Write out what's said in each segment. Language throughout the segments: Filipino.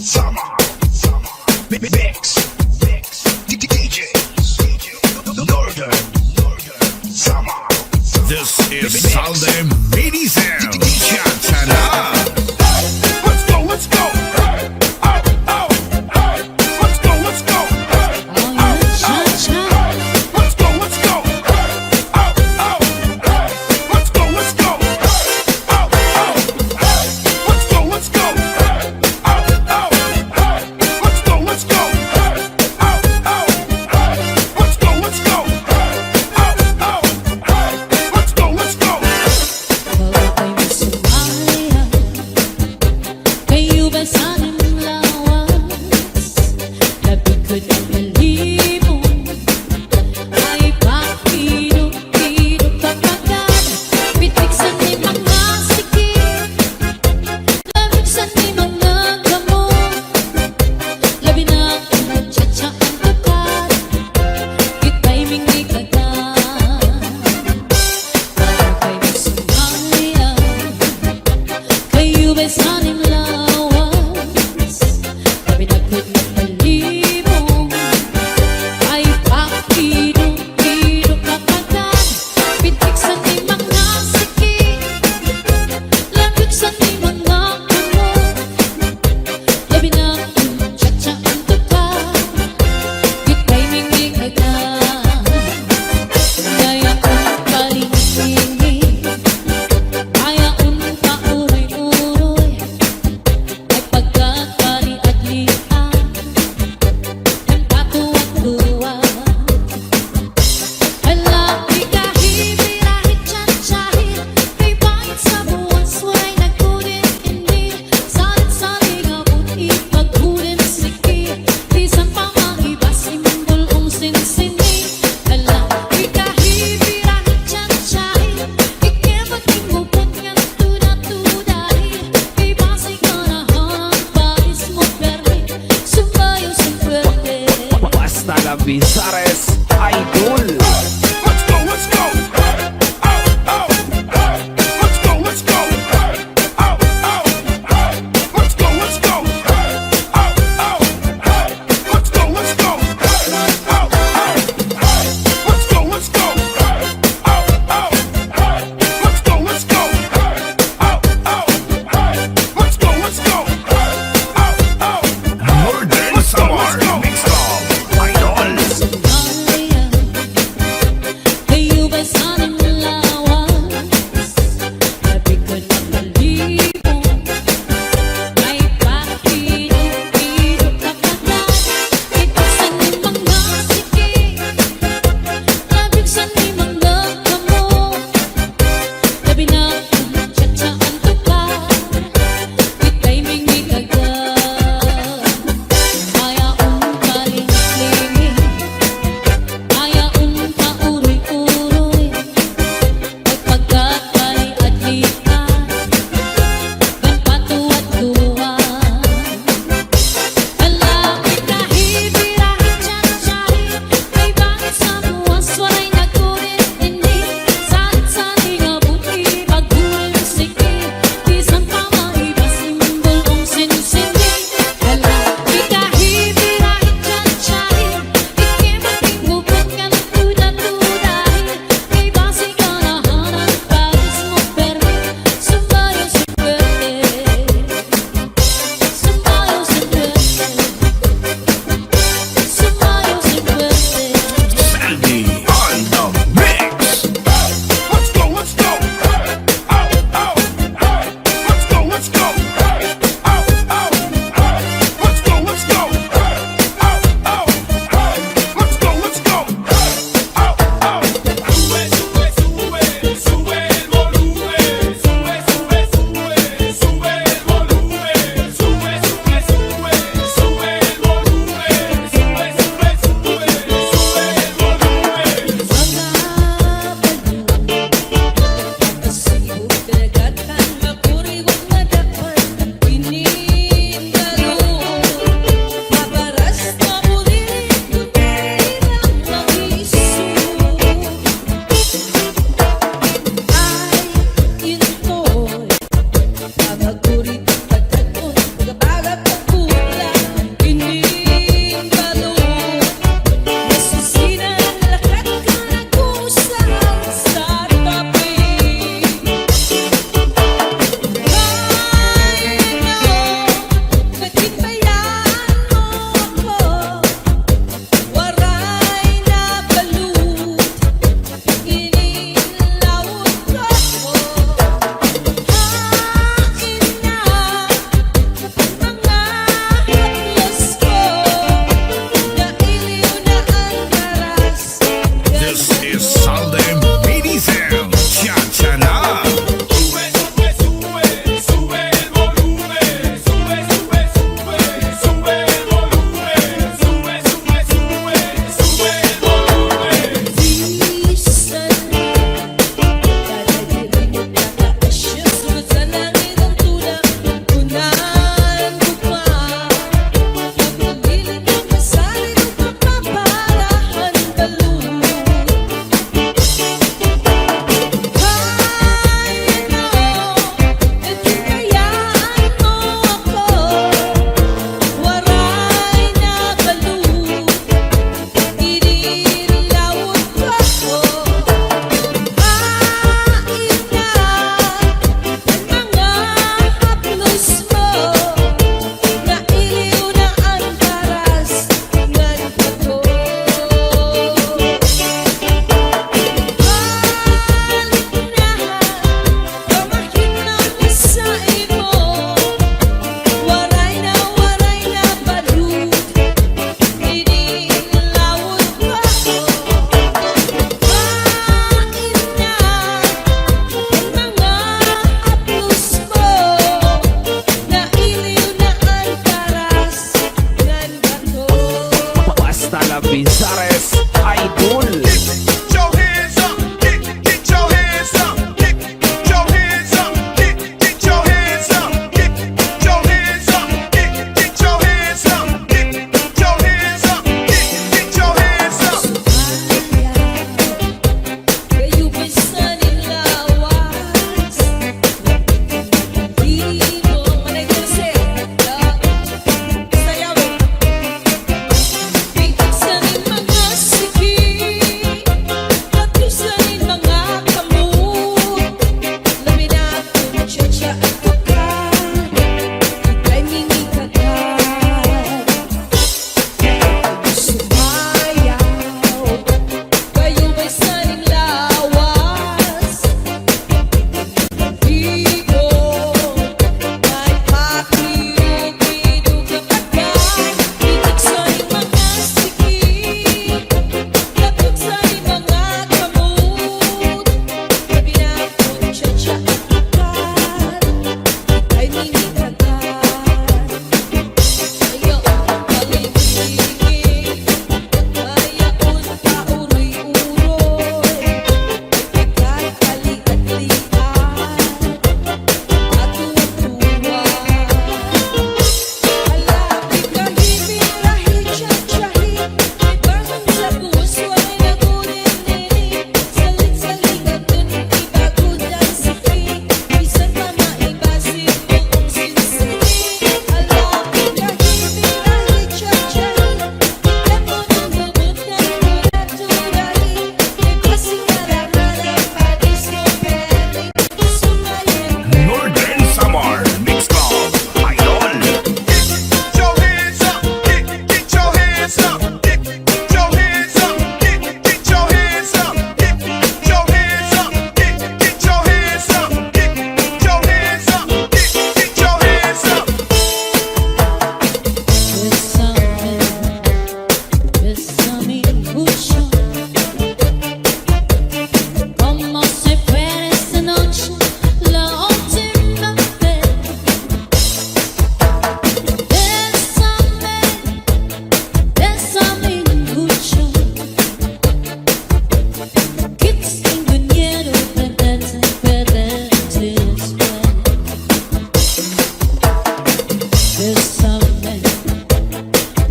Samar, Mix, DJs, Northern Samar. This is Sunday Mini Sound. Let's go, let's go. Let's go, let's go. Let's go, let's go. Let's go, let's go. Let's go, let's go. Let's go, let's go. Let's go, let's go. Let's go, let's go. Kayo ba sanang lawas? Labi ko ng malimo ay pakiro-kiro kapagad. Pitik sa ni mga sikip, labig sa ni mga gamot. Labi na ang tsa-tsa ang tapat, kita'y mingi kagad. Para kayo sumaya, kayo ba sanang lawas? Labi na ko ng malimo ay pakiro-kiro kapagad. Pitik sa ni mga sikip, labig sa ni mga gamot. Labi na ang tsa-tsa ang tapat, kita'y mingi kagad. Kaya kung palingin, kaya kung pauroy-uroy,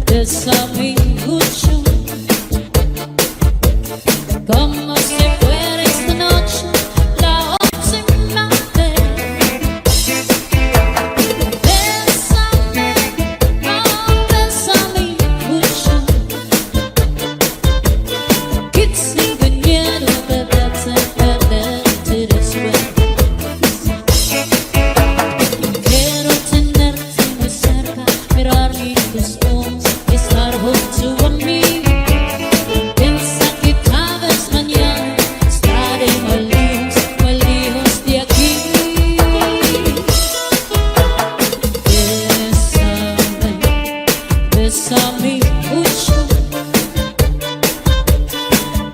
bésame mucho, como si fuera esta noche la última vez. Bésame, oh, bésame mucho, que sin miedo perderte después. Quiero tenerte muy cerca, mirar tus ojos, estar junto a mí. Piensa que tal vez mañana estaré muy lejos de aquí. Bésame, bésame mucho,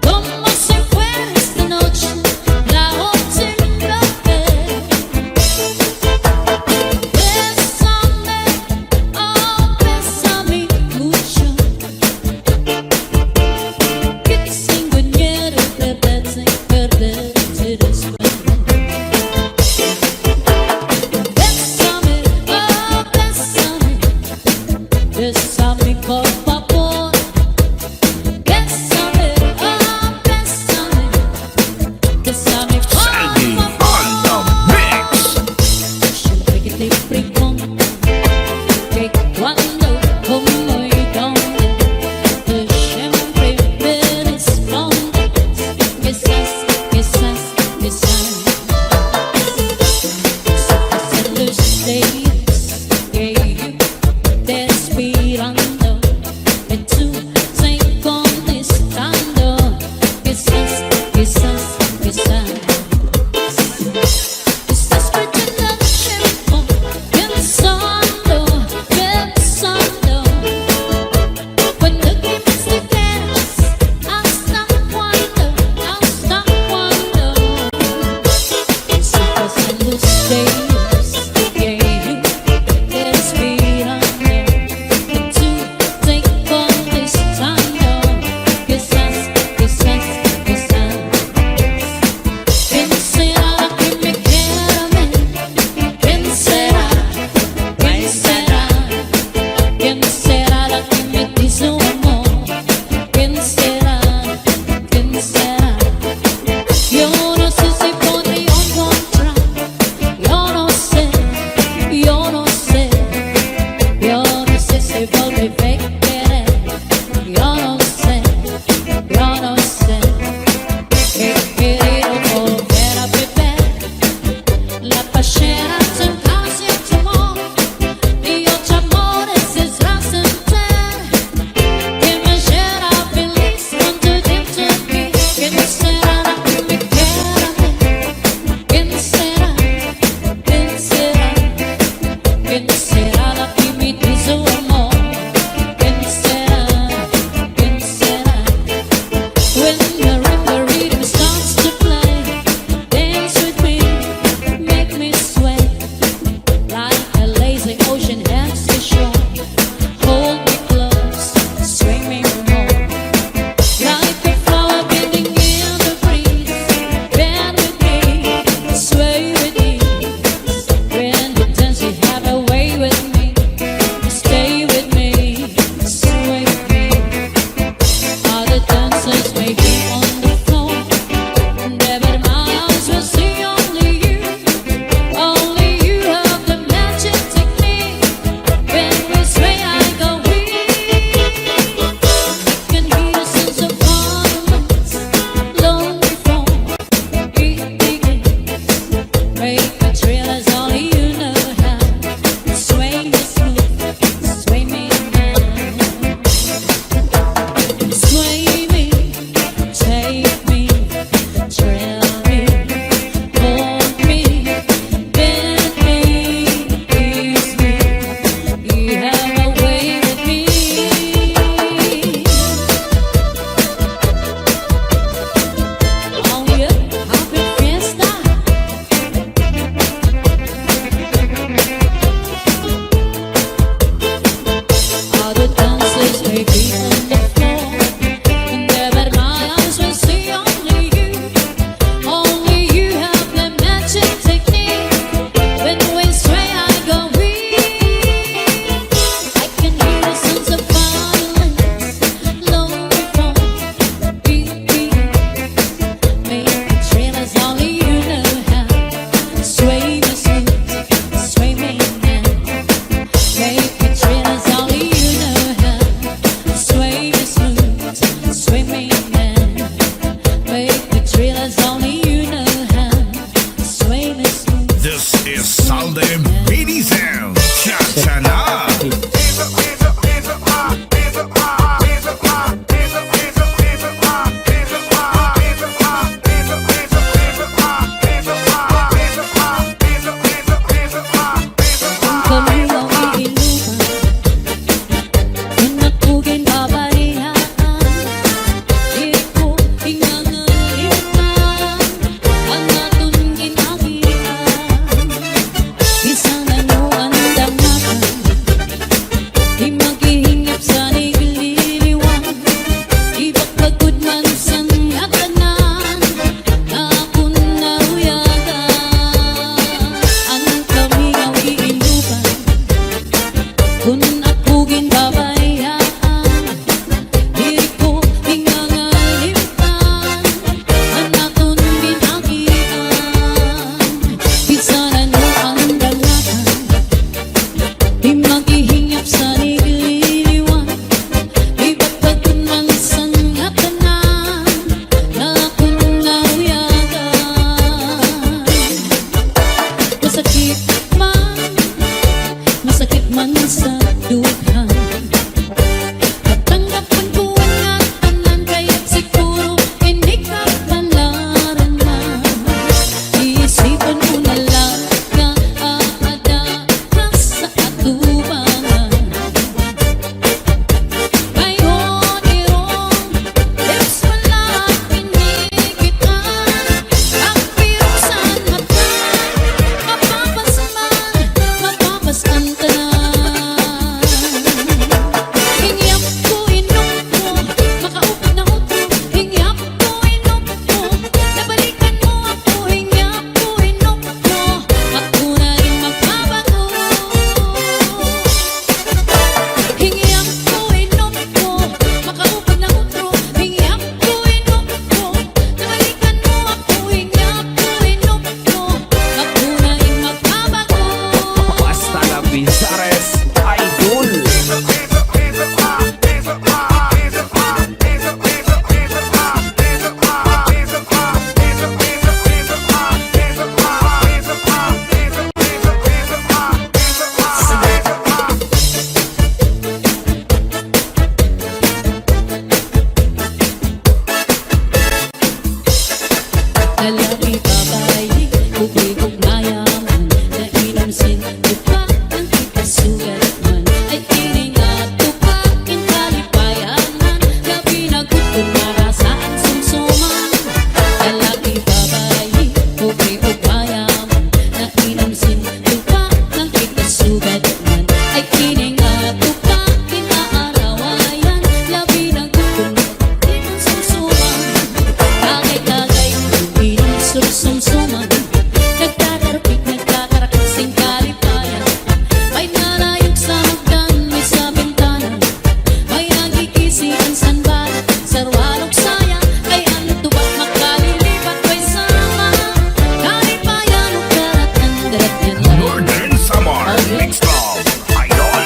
como si fuera esta noche la última vez. Bésame, oh, bésame mucho, que tengo miedo perderte después. Bésame, oh, bésame, bésame por favor. Bésame, oh, bésame, bésame por Sandy on favor. the mix. Siempre que te pregunto que cuándo, cómo y dónde, tú siempre me respondes quizás, quizás, quizás. En los días que yo te esperando y tú te contestando quizás, quizás, quizás. Estás perdiendo el tiempo pensando, pensando. Cuando que más te quedas, hasta cuándo, hasta cuándo. Si pasan los días que yo te esperando y tú te contestando quizás, quizás, quizás. ¿Quién será la que me quiera a mí? ¿Quién será? ¿Quién será? ¿Quién será la que me dice un amor? ¿Quién será? ¿Quién será? Yo no sé si podría encontrar. Yo no sé, yo no sé. Yo no sé si volveré a querer. Yo no sé, yo no sé. He querido volver a beber la pasión sin causa y temor, y otro amor es trascender, que me llena feliz cuando dentro de mí. ¿Quién será la que me quiera a mí? ¿Quién será? ¿Quién será? ¿Quién será la que me dice un amor? ¿Quién será? ¿Quién será? When the rhythm starts to play, dance with me, make me sway, like a lazy ocean heads to shore. Hold me close, swing me more, like a flower bending in the breeze. Bend with me, sway with me. When you dance, you have a way with me. Stay with me. Kung ako ginbabayaan, diri ko hingangalimtan ang aton ginagian. Bisanan mo ang dangatan, di maghihingap sa nililiwan. Iba't man sang ngatanan na akong nauyagan. Masakit man sa dughan, natanggapan ko ang tanan, kaya't siguro hindi ka palaran na. Iisipan mo na lang nga aada ka sa atubangan. Ngayon irong lips wala pinigitan, ang pirusan mata, mapapasman ka na. Hingyap ko inom ko, makaupad na utro. Hingyap ko inom ko, nabalikan mo ako. Hingyap ko inom ko, ako na rin magbabago. Hingyap ko inom ko, makaupad na utro. Hingyap ko inom ko, nabalikan mo ako. Hingyap ko inom ko, ako na rin magbabago. Basta na Bizares Idol. Lalaki babae, kubig mayaman, nainamsin lupa ang kitasugat man. Ay tiningat tupakin kalipayanan, gabi nagutong marasaan sumsuman. Lalaki babae, kubig mayaman, nainamsin lupa ang kitasugat man. Ay tiningat tupakin aarawayan, gabi nagutong marasaan sumsuman. Tagay-tagay, uminom sumsuman, nagtatarapik, nagtatarakasing kalipayan. May nalayog sa hagdan, may sa bintana, may nagkikisian sanbal, sarwalog saya, kay ang tubak makalilipat, may sama kalipayan, ugarat ang darat yan. Northern Samar, Nonstop, Idol.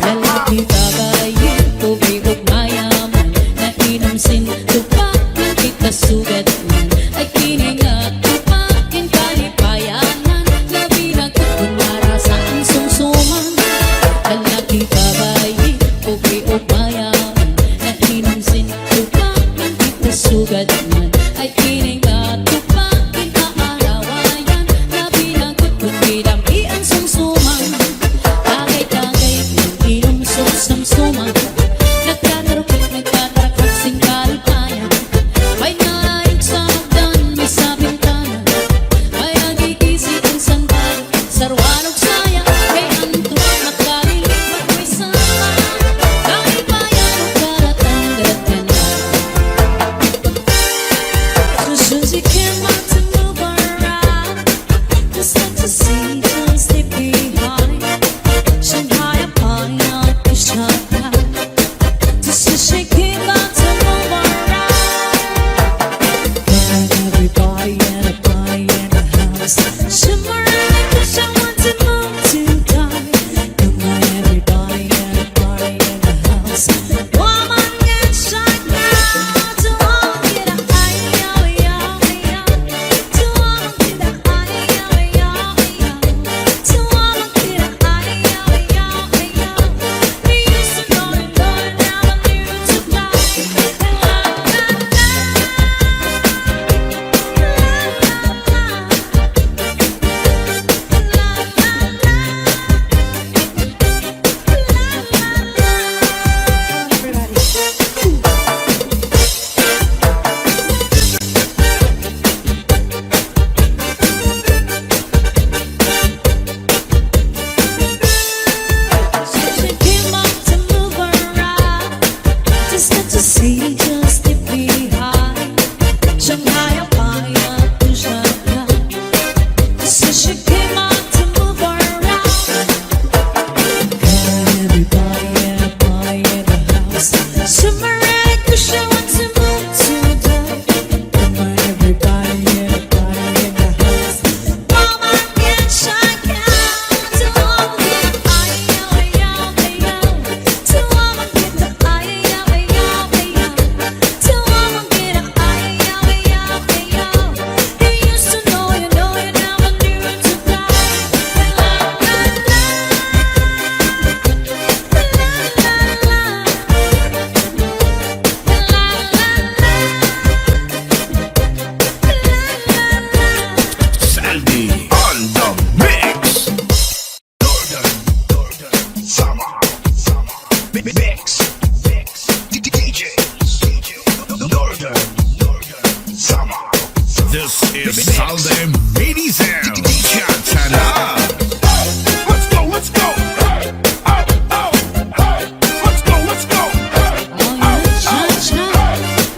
Lalaki babae, kubig mayaman, nainamsin tupakin kitasugat man. Ay tiningat tupakin kalipayanan, labi nagkutong marasaan sumsuman. Lalaki babae, kubig mayaman, nainamsin tupakin kitasugat man. Ay tiningat tupakin aarawayan, labi nagkutong bidampian sumsuman. Tagay-tagay, inom sumsuman, nagtatarapik, nagtatarakasing kalipayan. May nalayog sa hagdan, may sa bintana, may nagkikisian sanbal, sarwalog saya, kay ang tuwag makalilipat, may sama kalipayan, ugarat ang darat yan. So soon as you came out to move around, just like to see, just stay behind. Shanghai upon your shot. Northern Samar. This is Southern Biliran. Chantana. Let's go, let's go. Hey, oh, oh, hey. Let's go, let's go. Hey, Oh, yeah, cha-cha.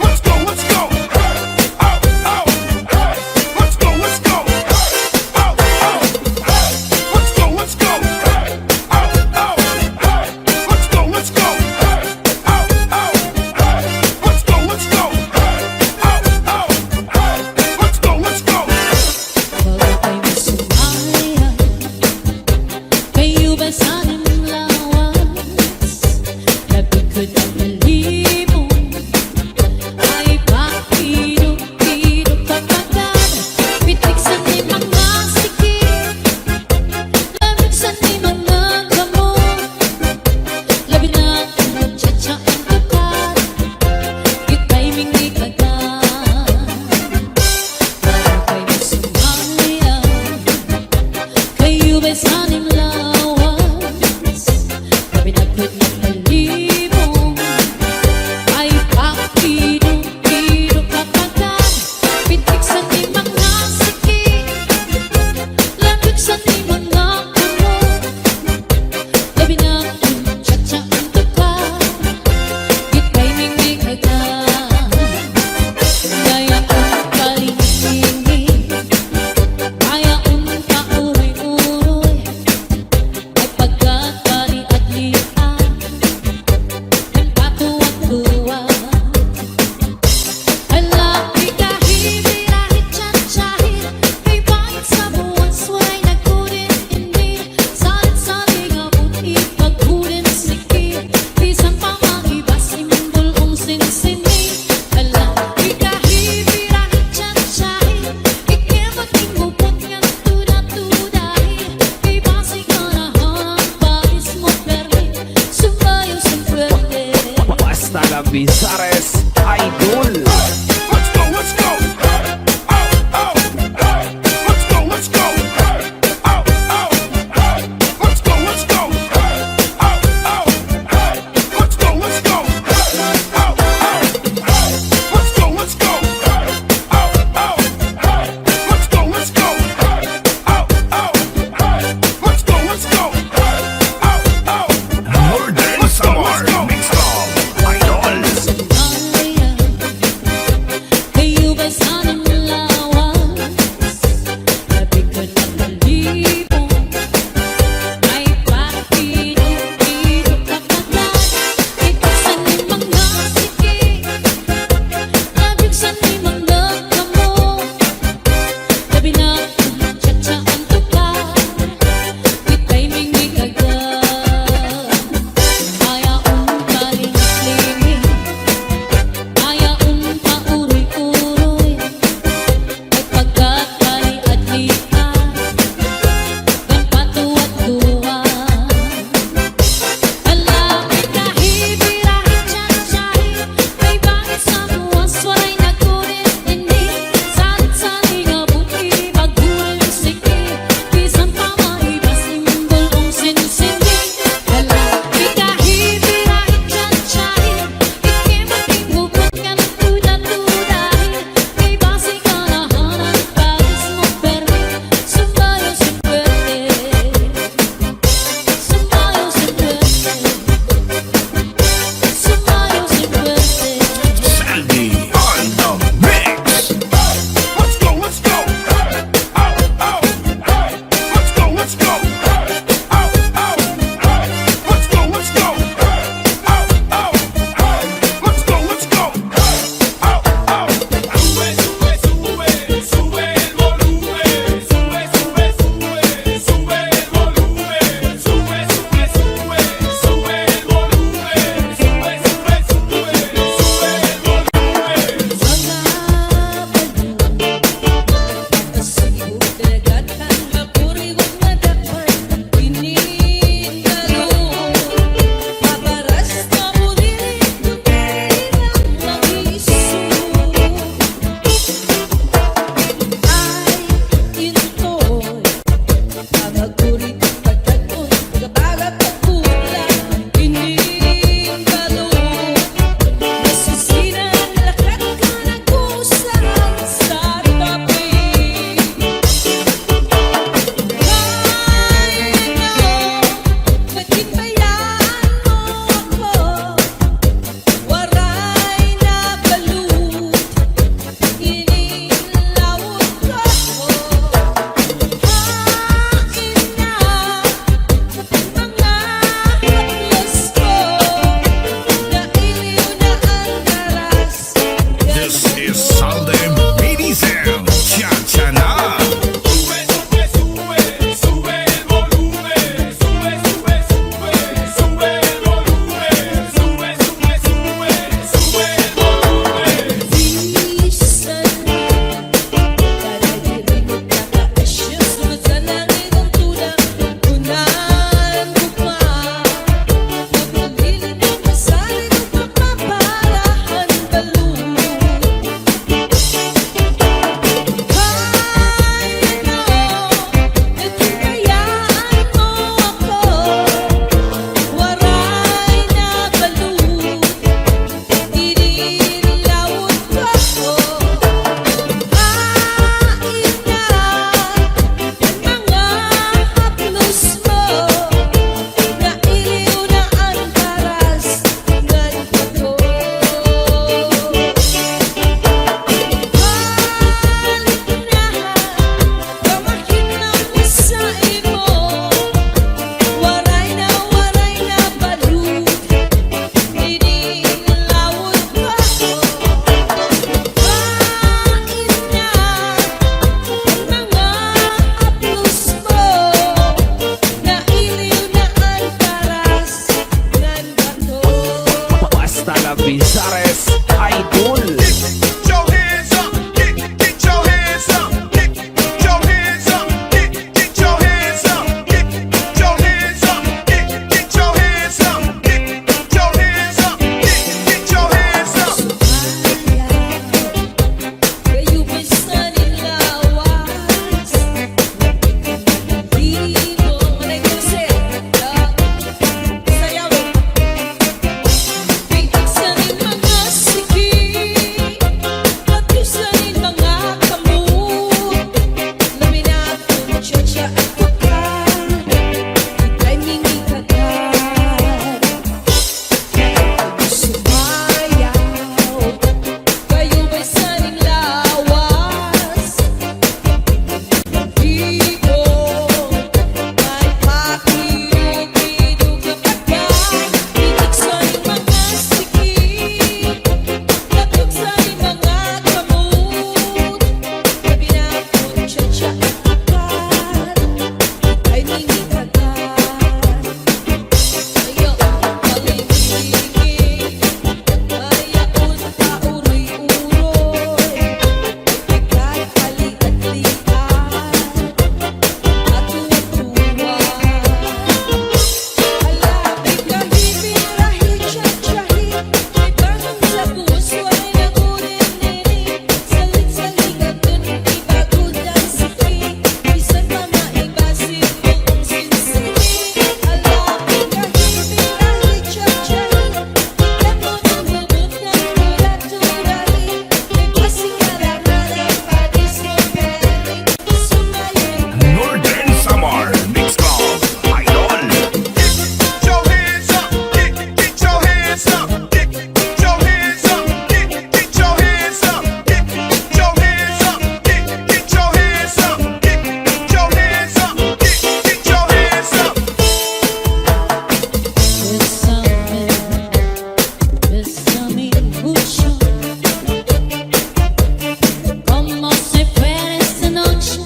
let's go, let's go. Hey, oh, oh, hey. Let's go, let's go. Hey, oh, oh, hey. Let's go, let's go. Hey, oh, oh, hey. Let's go, let's go. Hey, oh, oh, hey. Let's go, let's go. Hey, oh, oh, hey. Let's go, let's go. Pag ako'y masumaya, kayo ba sanang lawas? Nabigod ang malibong, ay pakirog-kirog kapagad. Pitik sa di mga sikip, lamig sa di mga gamot. Labi na ang tsa-tsa ang kapal, ika'y mingi agad. Pag ako'y masumaya, kayo ba'y sanang lawas? Pinagod ng malibong, ay pakirog-kirog kapagad. Pitik sa di mga sikip, lamig sa di mga gamot. Labi na ang tsa-tsa ang kapal, ika'y mingi agad. Kaya ang kalingin, kaya ang kauroy-uroy, ay pagkakari at lian, ang katuwang-tuwa. Alaki kahit birahe tsa-tsahin, may bait sa buwas, waray nagkurin-indir. Salit-saling abot-it, pagkurin sikit, bisan pa maibas, imundol ang sinsini. Alaki kahit birahe tsa-tsahin, ikimot imupot nga tuda-tudahin, may basig anahan, paris mo permin, sumayo sa puwerte. Basta la Bizares Idol. Let's go, let's go. Hey, oh, oh, hey. Let's go, let's go. Hey, oh, oh, hey. Let's go, let's go. Hey, oh, oh, hey. Let's go, let's go. Hey, oh, oh, hey. Let's go, let's go. Hey, oh, oh, hey. Let's go, let's go. Hey, oh, oh, hey. Let's go, let's go. Hey, oh, oh, Northern Samar. Mixed up. Idol. Sumaya, taga Bizares Idol. Get your hands up, get your hands up, get your hands up, get your hands up, get your hands up, get your hands up, get your hands up, get your hands up. Kayo ba'y sanilawas? Di mo manay kusin sarayawon. Pitik sa rin mga sikip, pagkusanin mga kamot. Laminat kung tiyatya at kukan, ika'y mingi kagad. Sumayaw, kayo ba'y saninglawas? Di ko may pakirugidug na pagkat. Pitik sa rin mga sikip, pagkusanin mga kamot. Laminat kung tiyatya at kukan, ika'y mingi kagad. Ayaw palingigin, ayaw pauroy-uroy, ika'y hali-at-lian at tuwa-tuwa. Alapit kahit birahe, tiyat-tiyahin, may bangon sa puso ay nagurin-nini. Salit-saligan dun, ibagod ang sikip, bisan pa maibasin mo ang sinsini. Alapit kahit birahe, tiyat-tiyahin, ikat mo ng bubot ng turat-turahin, may pasingalaran ang padis mo peri, sumayin. Northern Samar Mix Club Idol. Get your hands up, get your hands up, get your hands up, get your hands up, get your hands up, get your hands up, get your hands up, get your hands up. Bésame mucho, como si fuera esta noche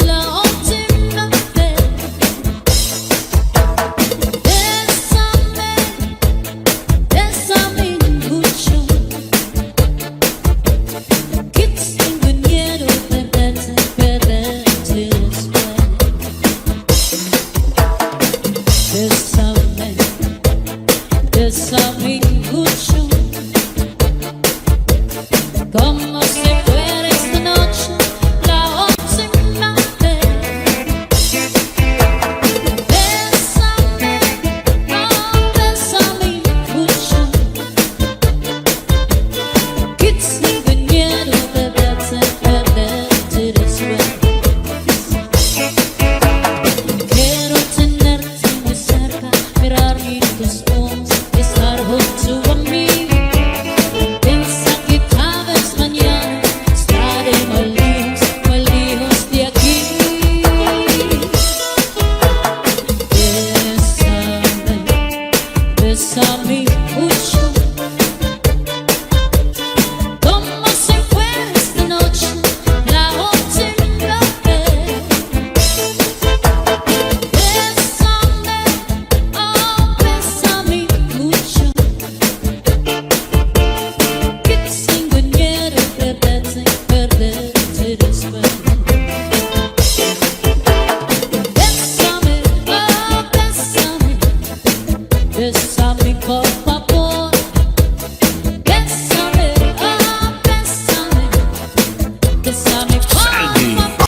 la última vez. Bésame mucho, que tengo miedo de perderte después. Bésame mucho, como si fuera esta noche la última vez. Bésame, oh, bésame mucho, que tengo miedo de perderte después. Quiero tenerte muy cerca, mirar en tus ojos, estar junto a mí. Piensa que tal vez mañana estaré muy lejos de aquí. Bésame mucho, como si fuera esta noche la última vez. Bésame, oh, bésame mucho, que tengo miedo de perderte después. Bésame, oh, bésame, bésame por favor. Bésame, oh, bésame, bésame por Salvi. favor.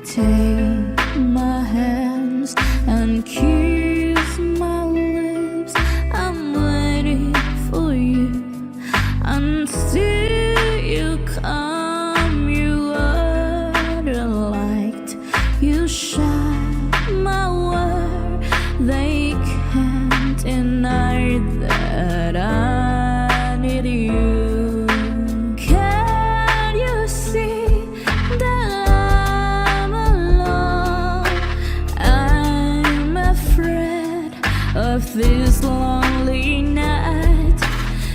Take my hands and kiss my of this lonely night.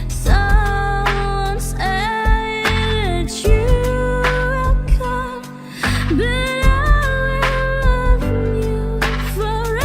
Someone said that you will come, but I will love you forever.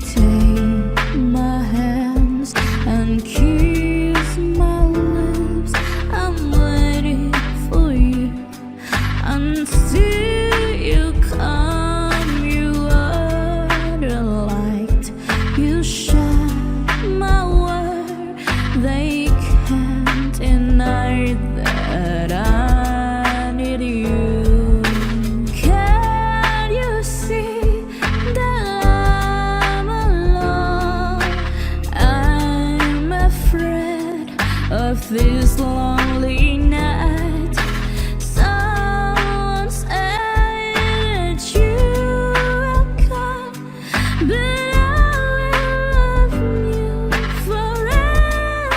Take my hands and kiss my lips. I'm waiting for you until you come. You are the light, you shine my world. They can't deny that I need you. Can you see that I'm alone? I'm afraid of this lonely night. Someone said that you will come, but I will love you forever.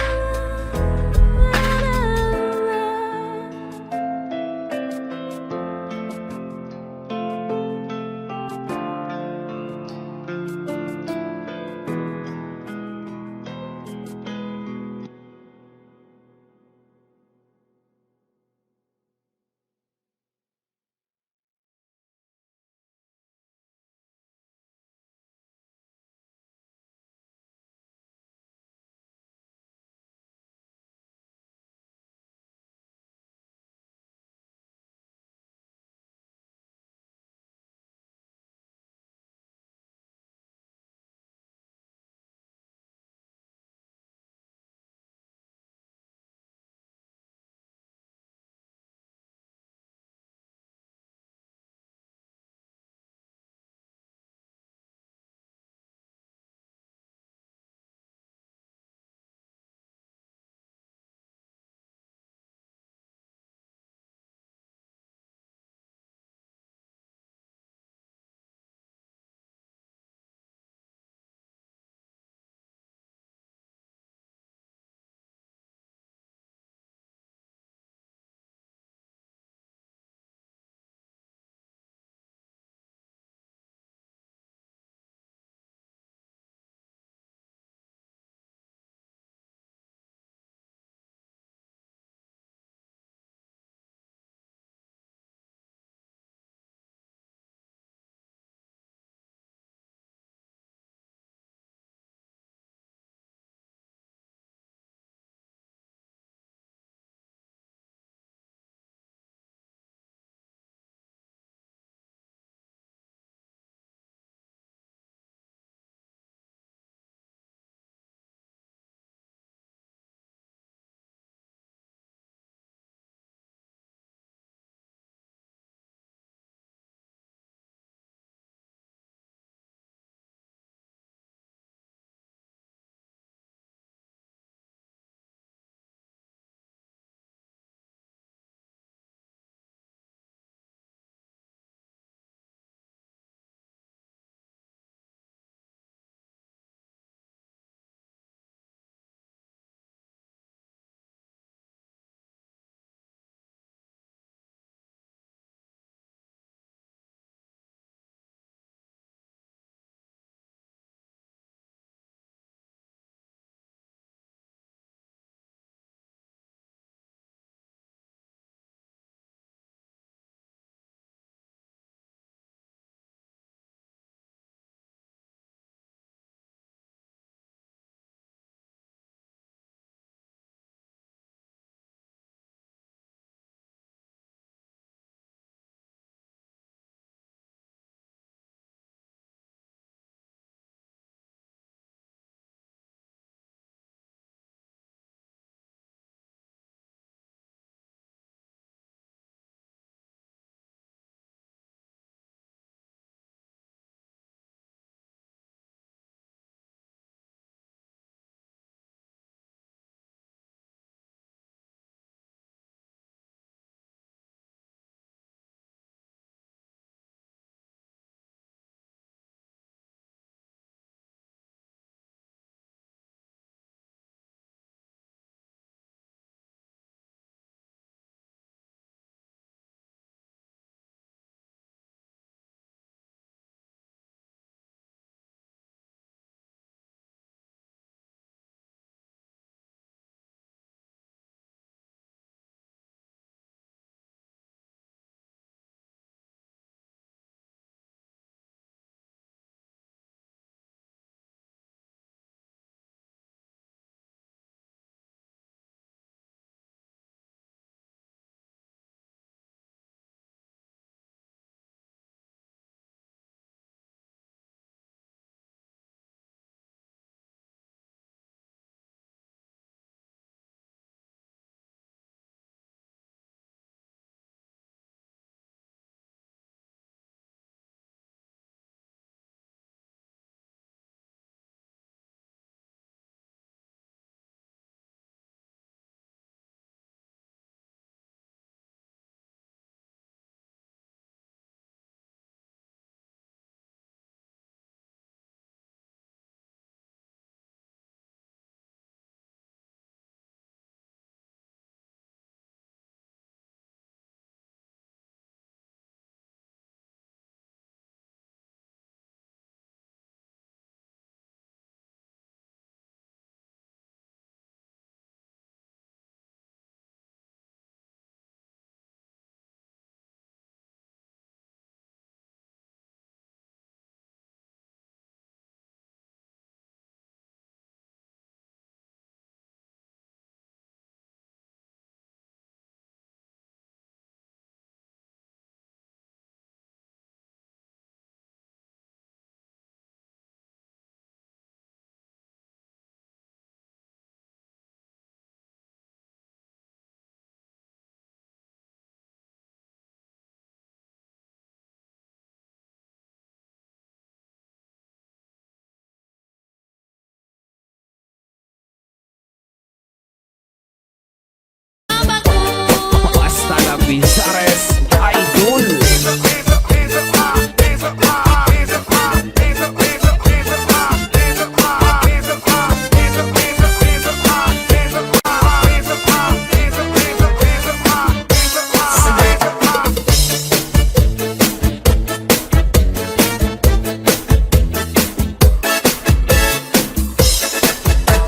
Bizares Idol.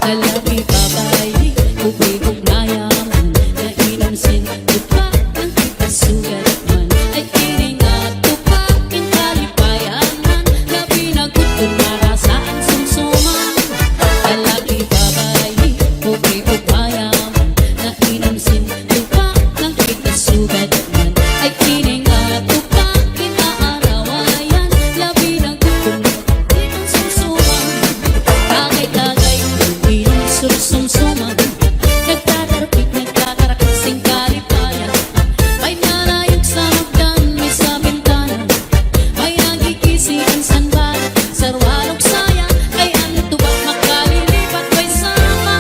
Lalaki babae, ubay-ug mayaman, nainom sin tupa ng ikasugat man. Ay kini nga tupa king kalipayanan, labi na gutong marasaan sumsuman. Lalaki babae, ubay-ug mayaman, nainom sin tupa ng ikasugat man. Ay kini nga tupa king aarawayan, labi na gutong marasaan sumsuman. Tagay-tagay inom sumsuman, nagtatarapik, nagtatarakasing kalipayan. May nalayog sa magdan, may sa bintana, may nagkikisihan sanbal, sarwalog saya, kay ano tubak makalilipat, may sama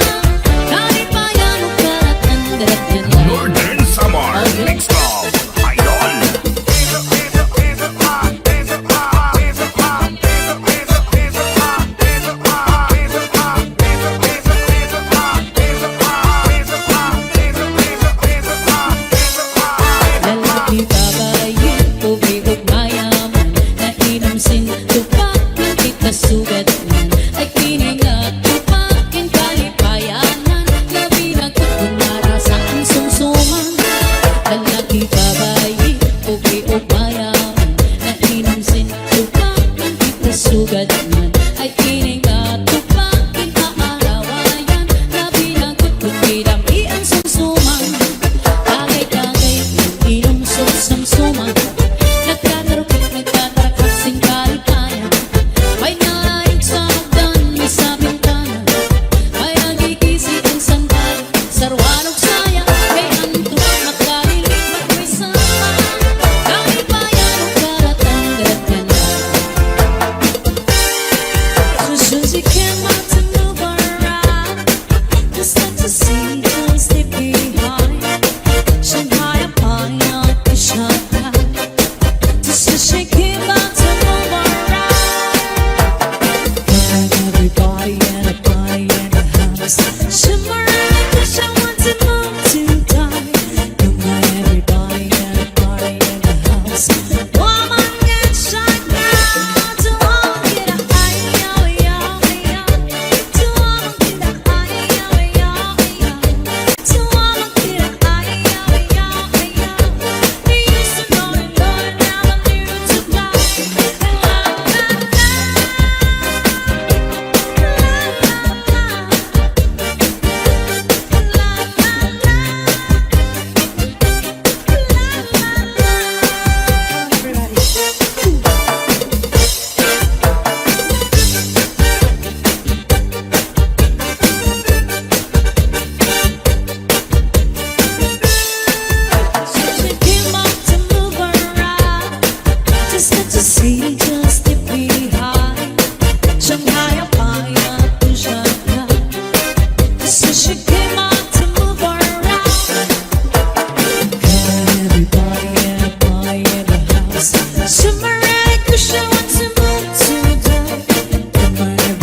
kalipayan o karatan, darat yan lang. Northern Samar, Nonstop, Idol. Lalaki babae, ubay-ug mayaman, nainom sin tupak ng ikasugat man. Ay kini nga tupak king kalipayanan, labi na gutong marasaan sumsuman. Lalaki babae, ubay-ug mayaman, nainom sin tupak ng ikasugat man. Ay kini nga tupak king aarawayan, labi na gutong pinamian sumsuman. Tagay-tagay, inom sumsuman, nagtatarapik, nagtatarakasing kalipayan. May nalayog sa magdan, may sa bintana, may nagkikisihan sanbal, sarwalog